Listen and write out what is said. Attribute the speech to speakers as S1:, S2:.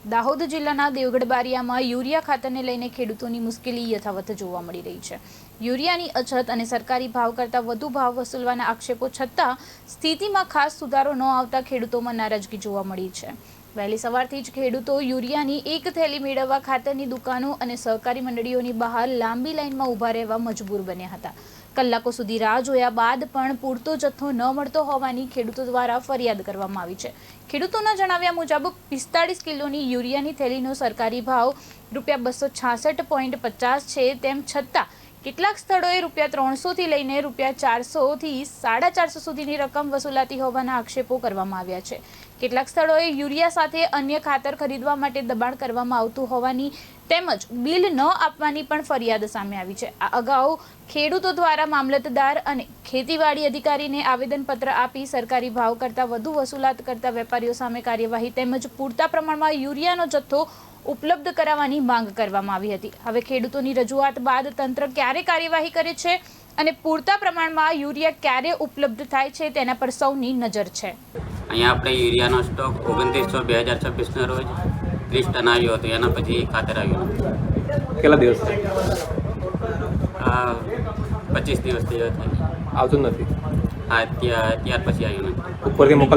S1: દાહોદ જિલ્લાના દેવગઢ બારિયામાં યુરિયા ખાતરને લઈને ખેડૂતોની મુશ્કેલી યથાવત જોવા મળી રહી છે। યુરિયાની અછત અને સરકારી ભાવ કરતાં વધુ ભાવ વસૂલવાના આક્ષેપો છતાં સ્થિતિમાં ખાસ સુધારો ન આવતા ખેડૂતોમાં નારાજગી જોવા મળી છે। વહેલી સવારથી જ ખેડૂતો યુરિયાની એક થેલી મેળવવા ખાતરની દુકાનો અને સહકારી મંડળીઓની બહાર લાંબી લાઇનમાં ઊભા રહેવા મજબૂર બન્યા હતા। કલાકો સુધી રાહ જોયા બાદ પણ પૂરતો જથ્થો ન મળતો હોવાની ખેડૂતો દ્વારા ફરિયાદ કરવામાં આવી છે। ખેડૂતોના જણાવ્યા મુજબ 45 કિલોની યુરિયાની થેલીનો સરકારી ભાવ ₹266.50 છે, તેમ છતાં કેટલાક સ્થળોએ ₹300 થી લઈને ₹400 થી ₹450 સુધીની રકમ વસૂલાતી હોવાના આક્ષેપો કરવામાં આવ્યા છે। કેટલાક સ્થળોએ યુરિયા સાથે અન્ય ખાતર ખરીદવા માટે દબાણ કરવામાં આવતું હોવાની તેમજ બિલ ન આપવાની પણ ફરિયાદ સામે આવી છે। આ અગાઉ ખેડૂતો દ્વારા મામલતદાર અને ખેતીવાડી અધિકારીને આવેદનપત્ર આપી સરકારી ભાવ કરતાં વધુ વસૂલાત કરતા વેપારીઓ સામે કાર્યવાહી તેમજ પૂરતા પ્રમાણમાં યુરિયાનો જથ્થો ઉપલબ્ધ કરાવવાની માંગ કરવામાં આવી હતી। હવે ખેડૂતોની રજૂઆત બાદ તંત્ર ક્યારે કાર્યવાહી કરે છે અને પૂરતા પ્રમાણમાં યુરિયા ક્યારે ઉપલબ્ધ થાય છે તેના પર સૌની નજર છે।
S2: અહીંયા આપણે યુરિયાનો સ્ટોક 29/6/2026 ના રોજ 30 ટન આવ્યો હતો, એના પછી ખાતર આવ્યું નથી।
S3: કેટલા દિવસ
S2: 25 દિવસ થયા છે,
S3: આવતું નથી?
S2: ત્યાર પછી આવ્યું નથી।
S3: ઉપરથી મોકલતા